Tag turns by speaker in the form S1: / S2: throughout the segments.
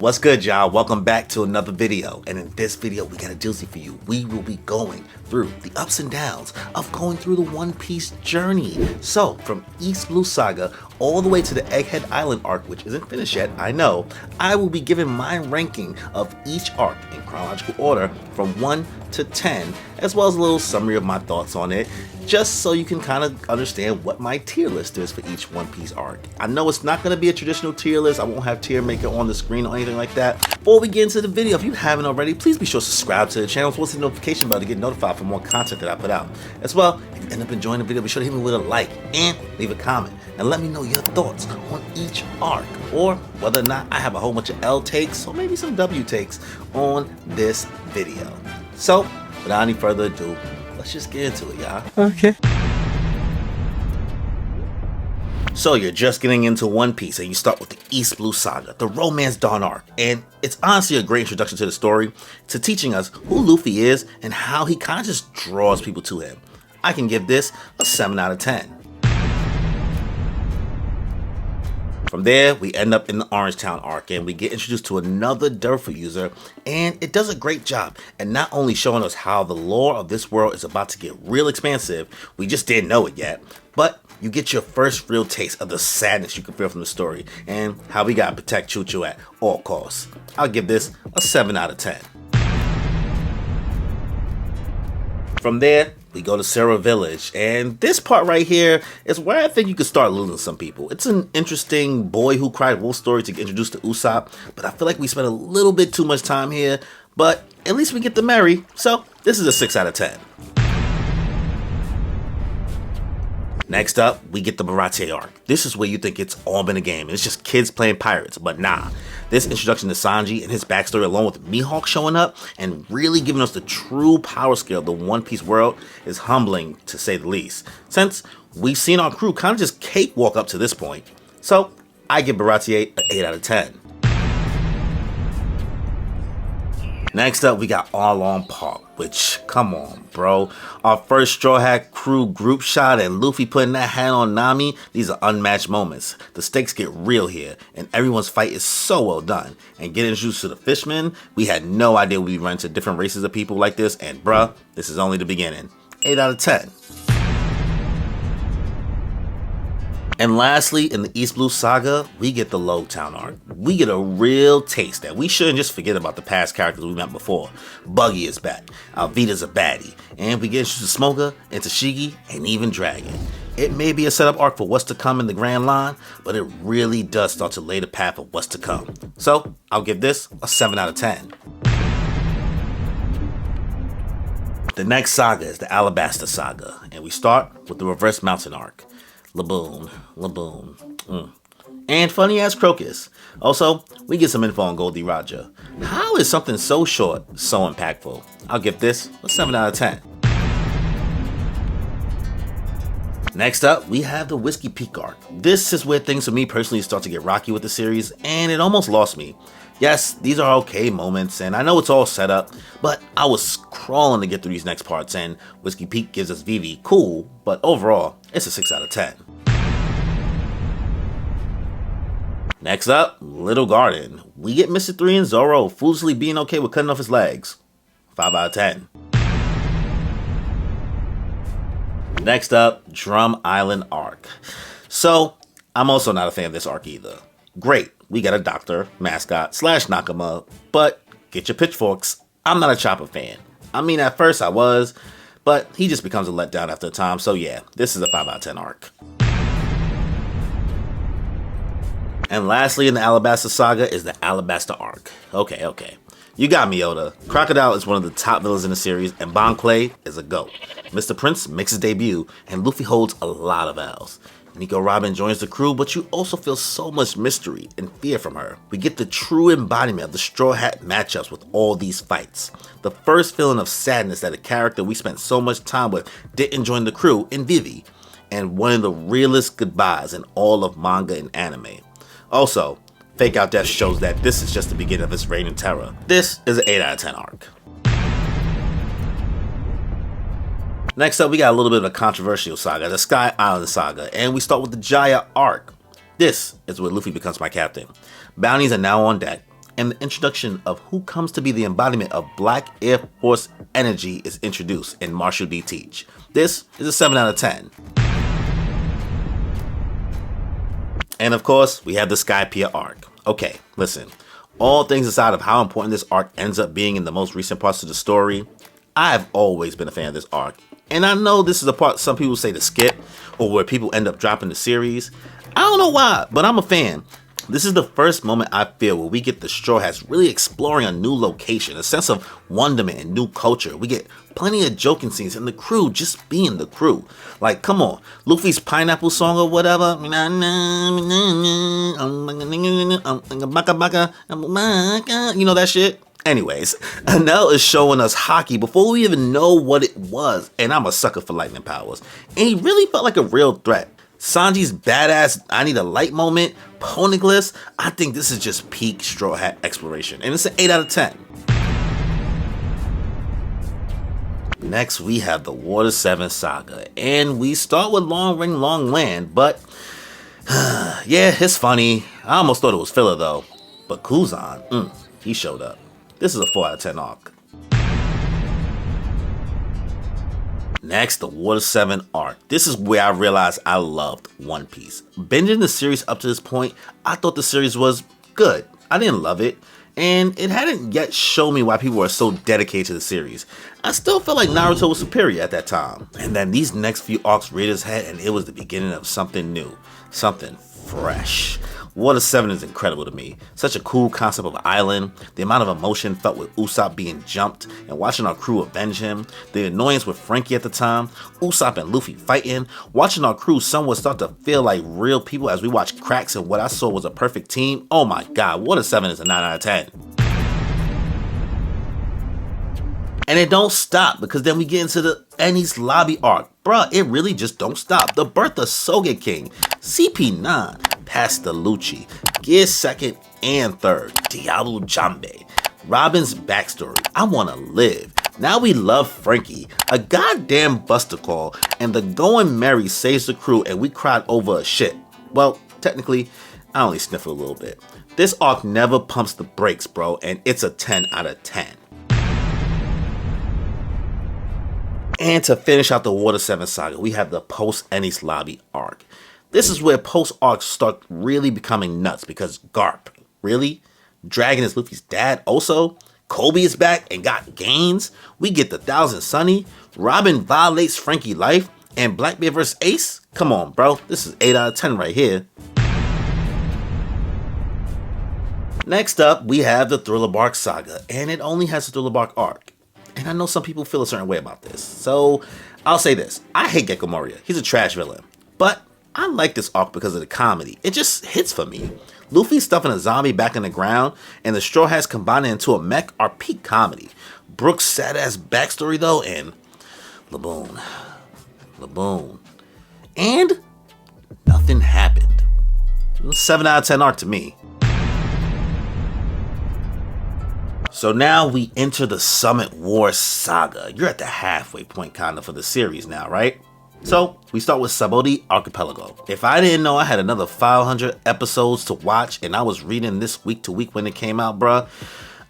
S1: What's good, y'all? Welcome back to another video, and in this video we got a doozy for you. We will be going through the ups and downs of going through the One Piece journey. So from East Blue Saga all the way to the Egghead Island arc, which isn't finished yet, I know, I will be giving my ranking of each arc in chronological order from 1 to 10, as well as a little summary of my thoughts on it, just so you can kind of understand what my tier list is for each One Piece arc. I know it's not going to be a traditional tier list. I won't have tier maker on the screen or anything like that. Before we get into the video, if you haven't already, please be sure to subscribe to the channel, plus the notification bell to get notified for more content that I put out. As well, if you end up enjoying the video, be sure to hit me with a like and leave a comment and let me know your thoughts on each arc, or whether or not I have a whole bunch of L takes or maybe some W takes on this video. So without any further ado, let's just get into it, y'all.
S2: Okay.
S1: So you're just getting into One Piece and you start with the East Blue Saga, the Romance Dawn arc, and it's honestly a great introduction to the story, to teaching us who Luffy is and how he kind of just draws people to him. I can give this a 7 out of 10. From there, we end up in the Orangetown arc and we get introduced to another Durfa user, and it does a great job and not only showing us how the lore of this world is about to get real expansive, we just didn't know it yet, but you get your first real taste of the sadness you can feel from the story and how we gotta protect Choo Choo at all costs. I'll give this a 7 out of 10. From there, we go to Sarah Village, and this part right here is where I think you could start losing some people. It's an interesting boy who cried wolf story to get introduced to Usopp, but I feel like we spent a little bit too much time here, but at least we get the Merry, so this is a 6 out of 10. Next up, we get the Baratie arc. This is where you think it's all been a game, and it's just kids playing pirates, but nah. This introduction to Sanji and his backstory, along with Mihawk showing up and really giving us the true power scale of the One Piece world, is humbling to say the least, since we've seen our crew kind of just cakewalk up to this point. So I give Baratie an 8 out of 10. Next up, we got Arlong Park, which, come on, bro. Our first Straw Hat crew group shot and Luffy putting that hat on Nami, these are unmatched moments. The stakes get real here, and everyone's fight is so well done. And getting introduced to the fishmen, we had no idea we'd run into different races of people like this, and bruh, this is only the beginning. 8 out of 10. And lastly, in the East Blue Saga, we get the Logtown arc. We get a real taste that we shouldn't just forget about the past characters we met before. Buggy is back, Alvida's a baddie, and we get introduced to Smoker, and Tashigi, and even Dragon. It may be a setup arc for what's to come in the Grand Line, but it really does start to lay the path of what's to come. So, I'll give this a 7 out of 10. The next saga is the Alabasta Saga, and we start with the Reverse Mountain arc. Laboon. And funny ass Crocus. Also, we get some info on Goldie Roger. How is something so short so impactful? I'll give this a 7 out of 10. Next up, we have the Whiskey Peak arc. This is where things for me personally start to get rocky with the series, and it almost lost me. Yes, these are okay moments, and I know it's all set up, but I was crawling to get through these next parts, and Whiskey Peak gives us Vivi, cool, but overall, it's a 6 out of 10. Next up, Little Garden. We get Mr. 3 and Zoro foolishly being okay with cutting off his legs. 5 out of 10. Next up, Drum Island arc. So, I'm also not a fan of this arc either. Great, we got a doctor, mascot, / Nakama, but get your pitchforks. I'm not a Chopper fan. I mean, at first I was, but he just becomes a letdown after a time, so yeah, this is a 5 out of 10 arc. And lastly in the Alabasta Saga is the Alabasta arc. Okay. You got me, Oda. Crocodile is one of the top villains in the series, and Bon Clay is a GOAT. Mr. Prince makes his debut, and Luffy holds a lot of L's. Nico Robin joins the crew, but you also feel so much mystery and fear from her. We get the true embodiment of the Straw Hat matchups with all these fights. The first feeling of sadness that a character we spent so much time with didn't join the crew in Vivi, and one of the realest goodbyes in all of manga and anime. Also, Fake Out Death shows that this is just the beginning of his reign in terror. This is an 8 out of 10 arc. Next up, we got a little bit of a controversial saga, the Sky Island Saga, and we start with the Jaya arc. This is where Luffy becomes my captain. Bounties are now on deck, and the introduction of who comes to be the embodiment of Black Air Force energy is introduced in Marshall D. Teach. This is a 7 out of 10. And of course, we have the Skypiea arc. Okay, listen, all things aside of how important this arc ends up being in the most recent parts of the story, I've always been a fan of this arc. And I know this is the part some people say to skip, or where people end up dropping the series. I don't know why, but I'm a fan. This is the first moment I feel where we get the Straw Hats really exploring a new location, a sense of wonderment and new culture. We get plenty of joking scenes and the crew just being the crew. Like, come on, Luffy's pineapple song or whatever. You know that shit? Anyways, Anel is showing us Haki before we even know what it was, and I'm a sucker for lightning powers. And he really felt like a real threat. Sanji's badass I need a light moment, Poneglyphs, I think this is just peak Straw Hat exploration, and it's an 8 out of 10. Next, we have the Water 7 saga, and we start with Long Ring Long Land, but yeah, it's funny. I almost thought it was filler though, but Kuzan, he showed up. This is a 4 out of 10 arc. Next, the Water 7 arc. This is where I realized I loved One Piece. Binging the series up to this point, I thought the series was good. I didn't love it, and it hadn't yet shown me why people were so dedicated to the series. I still felt like Naruto was superior at that time. And then these next few arcs reared its head, and it was the beginning of something new, something fresh. Water 7 is incredible to me. Such a cool concept of an island, the amount of emotion felt with Usopp being jumped and watching our crew avenge him, the annoyance with Frankie at the time, Usopp and Luffy fighting, watching our crew somewhat start to feel like real people as we watch cracks and what I saw was a perfect team. Oh my god, Water 7 is a 9 out of 10. And it don't stop, because then we get into the Enies Lobby arc. Bruh, it really just don't stop. The birth of Sogeking, CP9, Pastalucci, Gear 2nd and 3rd, Diablo Jambe, Robin's backstory, I Wanna Live. Now we love Frankie, a goddamn buster call, and the Going Merry saves the crew and we cried over a shit. Well, technically, I only sniffled a little bit. This arc never pumps the brakes, bro, and it's a 10 out of 10. And to finish out the Water 7 saga, we have the post-Enies Lobby arc. This is where post-arcs start really becoming nuts, because Garp, really? Dragon is Luffy's dad also? Kobe is back and got gains? We get the Thousand Sunny? Robin violates Frankie life? And Blackbeard vs. Ace? Come on, bro. This is 8 out of 10 right here. Next up, we have the Thriller Bark saga, and it only has a Thriller Bark arc. And I know some people feel a certain way about this, so I'll say this. I hate Gecko Moria. He's a trash villain. But I like this arc because of the comedy. It just hits for me. Luffy stuffing a zombie back in the ground, and the Straw Hats combining into a mech are peak comedy. Brook's sad-ass backstory though, and Laboon. And nothing happened. 7 out of 10 arc to me. So now we enter the Summit War saga. You're at the halfway point kind of for the series now, right? So we start with Sabaody Archipelago. If I didn't know I had another 500 episodes to watch and I was reading this week to week when it came out, bruh,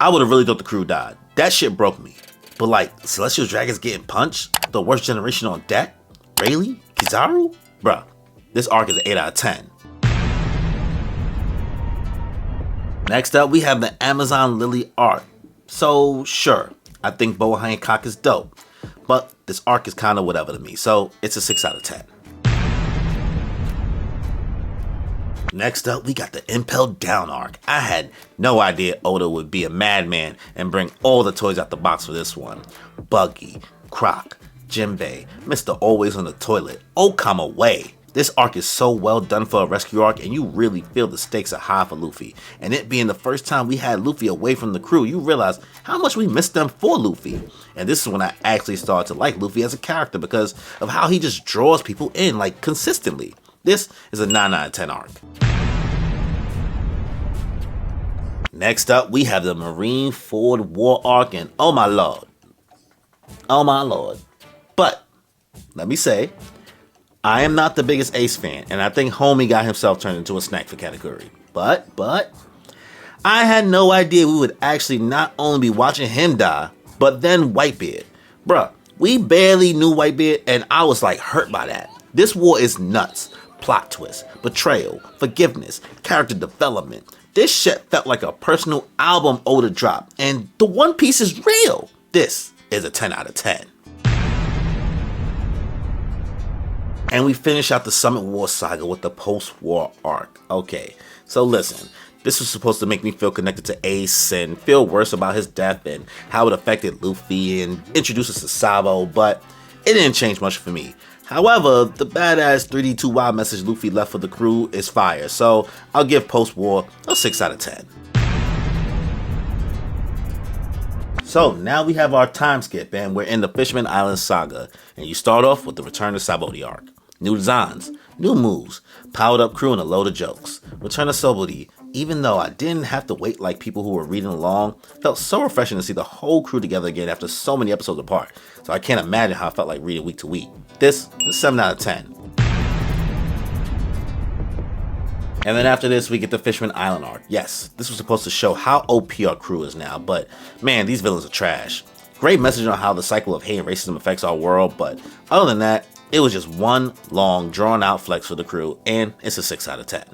S1: I would have really thought the crew died. That shit broke me. But like, Celestial Dragons getting punched? The worst generation on deck? Rayleigh? Kizaru? Bruh, this arc is an 8 out of 10. Next up, we have the Amazon Lily arc. So sure, I think Boa Hancock is dope, but this arc is kind of whatever to me, so it's a 6 out of 10. Next up, we got the Impelled Down arc. I had no idea Oda would be a madman and bring all the toys out the box for this one. Buggy, Croc, Jinbei, Mr. Always on the Toilet. Oh, come away. This arc is so well done for a rescue arc, and you really feel the stakes are high for Luffy. And it being the first time we had Luffy away from the crew, you realize how much we missed them for Luffy. And this is when I actually started to like Luffy as a character because of how he just draws people in, like, consistently. This is a 9 out of 10 arc. Next up, we have the Marineford War arc, and oh my lord. But, let me say, I am not the biggest Ace fan, and I think Homie got himself turned into a snack for category. But, I had no idea we would actually not only be watching him die, but then Whitebeard. Bruh, we barely knew Whitebeard and I was like hurt by that. This war is nuts. Plot twist, betrayal, forgiveness, character development. This shit felt like a personal album Oda drop, and the One Piece is real. This is a 10 out of 10. And we finish out the Summit War saga with the post-war arc. Okay, so listen, this was supposed to make me feel connected to Ace and feel worse about his death and how it affected Luffy and introduce us to Sabo, but it didn't change much for me. However, the badass 3D2Y message Luffy left for the crew is fire, so I'll give post-war a 6 out of 10. So now we have our time skip and we're in the Fishman Island saga, and you start off with the Return to Sabaody arc. New designs, new moves, powered up crew and a load of jokes. Return to Sabaody, even though I didn't have to wait like people who were reading along, felt so refreshing to see the whole crew together again after so many episodes apart, so I can't imagine how I felt like reading week to week. This is 7 out of 10. And then after this, we get the Fishman Island arc. Yes, this was supposed to show how OP our crew is now, but man, these villains are trash. Great message on how the cycle of hate and racism affects our world, but other than that, it was just one long, drawn out flex for the crew, and it's a 6 out of 10.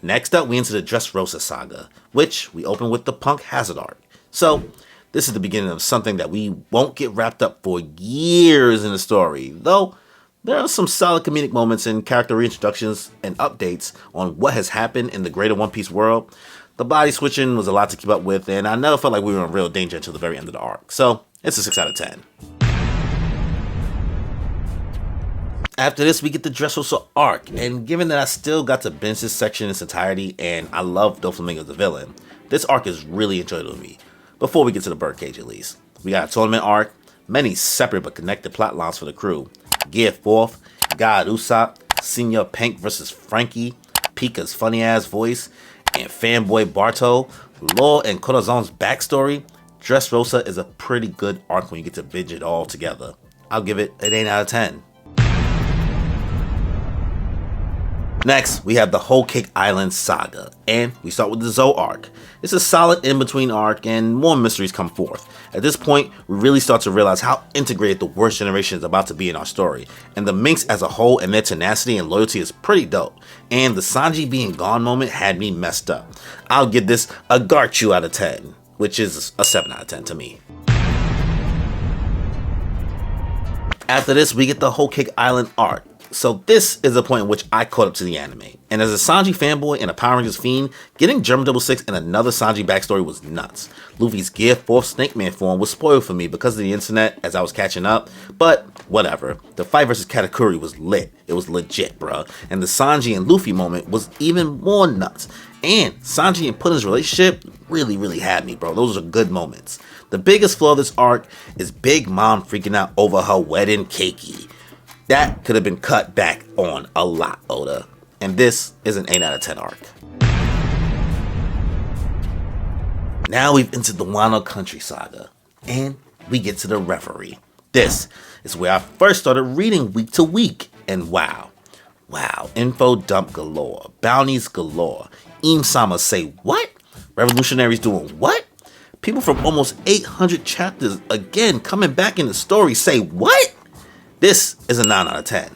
S1: Next up, we enter the Dressrosa saga, which we open with the Punk Hazard arc. So, this is the beginning of something that we won't get wrapped up for years in the story, though there are some solid comedic moments and character reintroductions and updates on what has happened in the greater One Piece world. The body switching was a lot to keep up with, and I never felt like we were in real danger until the very end of the arc, so it's a 6 out of 10. After this, we get the Dressrosa arc, and given that I still got to binge this section in its entirety, and I love Doflamingo the villain, this arc is really enjoyable to me. Before we get to the birdcage at least. We got a tournament arc, many separate but connected plot lines for the crew. Gear 4th, God Usopp, Senior Pink vs Frankie, Pika's funny ass voice, and fanboy Barto, Law and Corazon's backstory. Dressrosa is a pretty good arc when you get to binge it all together. I'll give it an 8 out of 10. Next, we have the Whole Cake Island saga, and we start with the Zou arc. It's a solid in-between arc, and more mysteries come forth. At this point, we really start to realize how integrated the worst generation is about to be in our story, and the Minks as a whole and their tenacity and loyalty is pretty dope, and the Sanji being gone moment had me messed up. I'll give this a Garchu out of 10, which is a 7 out of 10 to me. After this, we get the Whole Cake Island arc. So this is the point in which I caught up to the anime, and as a Sanji fanboy and a Power Rangers fiend, getting German 66 and another Sanji backstory was nuts. Luffy's Gear 4th Snake Man form was spoiled for me because of the internet as I was catching up, but whatever. The fight versus Katakuri was lit. It was legit, bruh. And the Sanji and Luffy moment was even more nuts. And Sanji and Puddin's relationship really had me, bro. Those are good moments. The biggest flaw of this arc is Big Mom freaking out over her wedding cakey. That could have been cut back on a lot, Oda. And this is an 8 out of 10 arc. Now we've entered the Wano Country saga, and we get to the referee. This is where I first started reading week to week, and wow, info dump galore, bounties galore. Im-sama say what? Revolutionaries doing what? People from almost 800 chapters again coming back in the story say what? This is a 9 out of 10.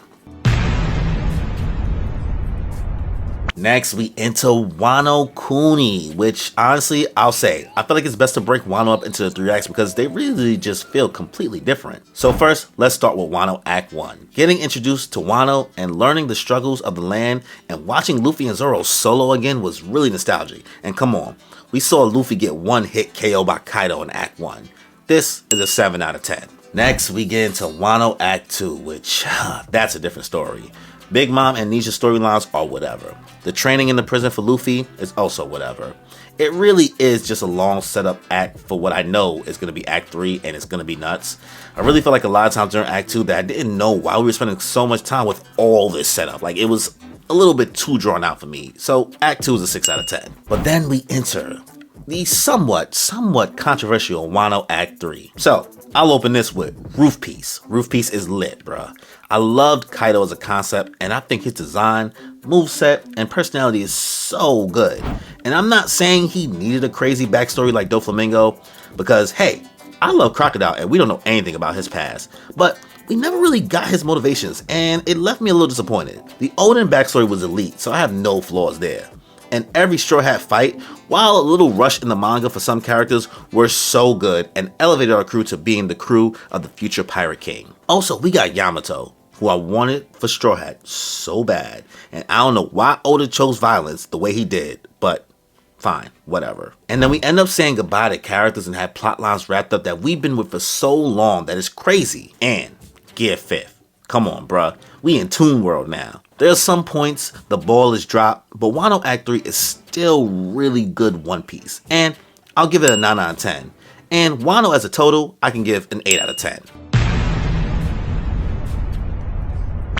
S1: Next, we enter Wano Kuni, which honestly, I'll say, I feel like it's best to break Wano up into the 3 acts because they really just feel completely different. So first, let's start with Wano Act 1. Getting introduced to Wano and learning the struggles of the land and watching Luffy and Zoro solo again was really nostalgic. And come on, we saw Luffy get one hit KO by Kaido in Act 1. This is a 7 out of 10. Next, we get into Wano Act 2, which, that's a different story. Big Mom and Nisha's storylines are whatever. The training in the prison for Luffy is also whatever. It really is just a long setup act for what I know is going to be Act 3 and it's going to be nuts. I really feel like a lot of times during Act 2 that I didn't know why we were spending so much time with all this setup. Like, it was a little bit too drawn out for me. So Act 2 is a 6 out of 10. But then we enter the somewhat controversial Wano Act 3. So, I'll open this with Roof Piece. Roof Piece is lit, bruh. I loved Kaido as a concept, and I think his design, moveset, and personality is so good. And I'm not saying he needed a crazy backstory like Doflamingo, because hey, I love Crocodile and we don't know anything about his past, but we never really got his motivations, and it left me a little disappointed. The Oden backstory was elite, so I have no flaws there. And every Straw Hat fight, while a little rushed in the manga for some characters, were so good and elevated our crew to being the crew of the future Pirate King. Also, we got Yamato, who I wanted for Straw Hat so bad, and I don't know why Oda chose violence the way he did, but fine, whatever. And then we end up saying goodbye to characters and have plot lines wrapped up that we've been with for so long that it's crazy. And Gear 5th. Come on, bruh. We in Toon World now. There's some points the ball is dropped, but Wano Act 3 is still really good One Piece. And I'll give it a 9 out of 10. And Wano as a total, I can give an 8 out of 10.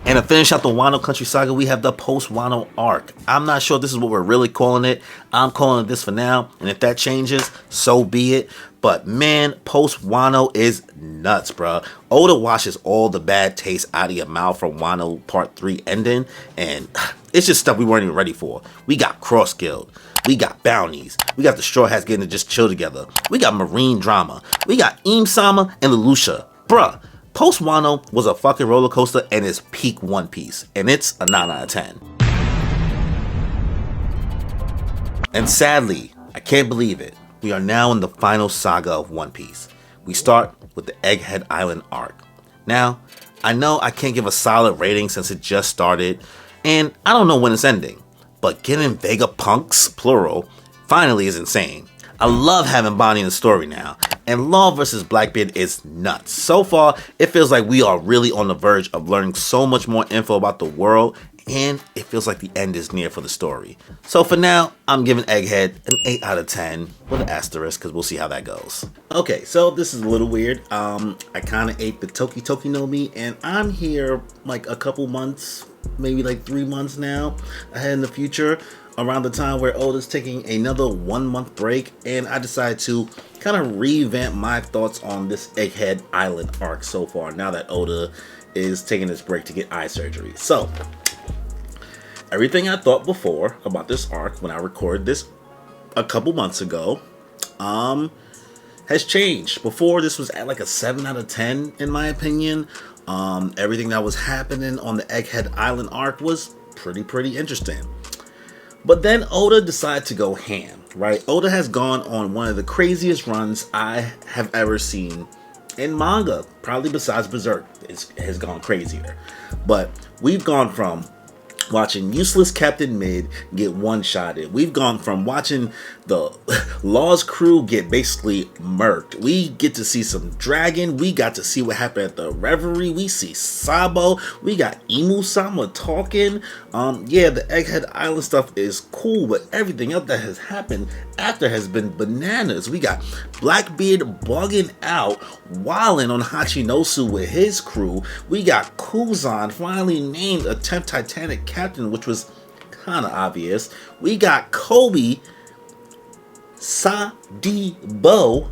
S1: And to finish out the Wano Country Saga, we have the post-Wano arc. I'm not sure if this is what we're really calling it. I'm calling it this for now, and if that changes, so be it. But man, post-Wano is nuts, bruh. Oda washes all the bad taste out of your mouth from Wano Part 3 ending, and it's just stuff we weren't even ready for. We got Cross Guild, we got bounties, we got the Straw Hats getting to just chill together, we got marine drama, we got Im-sama and Lelouch. Bruh, Post Wano was a fucking roller coaster and it's peak One Piece, and it's a 9 out of 10. And sadly, I can't believe it, we are now in the final saga of One Piece. We start with the Egghead Island arc. Now, I know I can't give a solid rating since it just started, and I don't know when it's ending, but getting Vegapunks, plural, finally is insane. I love having Bonnie in the story now, and Law vs. Blackbeard is nuts. So far, it feels like we are really on the verge of learning so much more info about the world, and it feels like the end is near for the story. So for now, I'm giving Egghead an 8 out of 10 with an asterisk, because we'll see how that goes. Okay, so this is a little weird. I kind of ate the Toki Toki no Mi, and I'm here like a couple months, maybe like 3 months now, ahead in the future, around the time where Oda's taking another 1 month break, and I decided to kind of revamp my thoughts on this Egghead Island arc so far, now that Oda is taking this break to get eye surgery. So, everything I thought before about this arc when I recorded this a couple months ago has changed. Before, this was at like a 7 out of 10 in my opinion. Everything that was happening on the Egghead Island arc was pretty interesting. But then Oda decided to go ham, right? Oda has gone on one of the craziest runs I have ever seen in manga, probably besides Berserk. It has gone crazier. But we've gone from watching useless Captain Mid get one-shotted. We've gone from watching the Law's crew get basically murked. We get to see some dragon. We got to see what happened at the Reverie. We see Sabo. We got Imu-sama talking. Yeah, the Egghead Island stuff is cool, but everything else that has happened after has been bananas. We got Blackbeard bugging out, wilding on Hachinosu with his crew. We got Kuzan finally named a 10th Titanic captain, which was kind of obvious. We got Kobe Sadibo.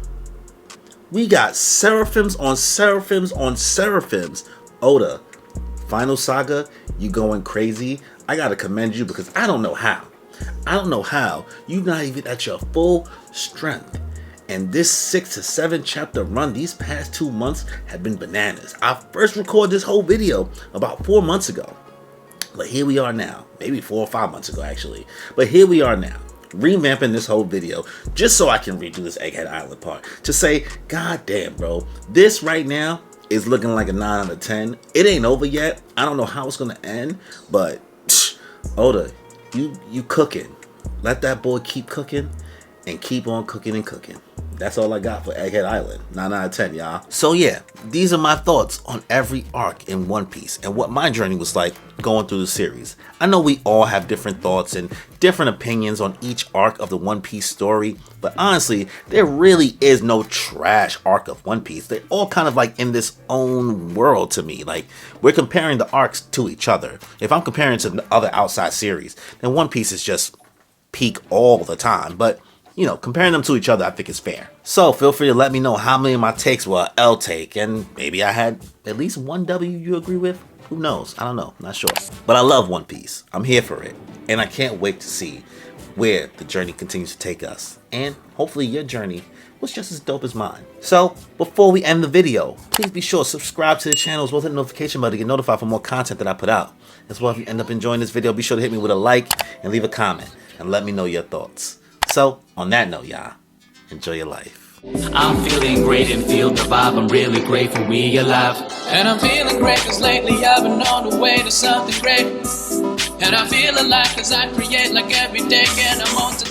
S1: We got Seraphims on Seraphims on Seraphims. Oda, final saga, you going crazy. I gotta commend you, because I don't know how. I don't know how you're not even at your full strength. And this 6 to 7 chapter run these past 2 months have been bananas. I first recorded this whole video about 4 months ago. But here we are now, maybe 4 or 5 months ago actually. But here we are now, revamping this whole video just so I can redo this Egghead Island part. To say, god damn bro, this right now is looking like a 9 out of 10. It ain't over yet. I don't know how it's gonna end, but Oda, you cooking. Let that boy keep cooking and keep on cooking and cooking. That's all I got for Egghead Island. 9 out of 10, y'all. So yeah, these are my thoughts on every arc in One Piece and what my journey was like going through the series. I know we all have different thoughts and different opinions on each arc of the One Piece story, but honestly, there really is no trash arc of One Piece. They're all kind of like in this own world to me. Like, we're comparing the arcs to each other. If I'm comparing to the other outside series, then One Piece is just peak all the time. But you know, comparing them to each other, I think is fair. So feel free to let me know how many of my takes were an L take, and maybe I had at least one W you agree with. Who knows? I don't know. Not sure. But I love One Piece. I'm here for it. And I can't wait to see where the journey continues to take us. And hopefully your journey was just as dope as mine. So before we end the video, please be sure to subscribe to the channel as well as hit the notification bell to get notified for more content that I put out. As well, if you end up enjoying this video, be sure to hit me with a like and leave a comment and let me know your thoughts. So on that note, y'all, enjoy your life.
S2: I'm feeling great and feel the vibe. I'm really grateful we alive. And I'm feeling great cause lately I've been on the way to something great. And I feel alive cause I create like every day and I'm on to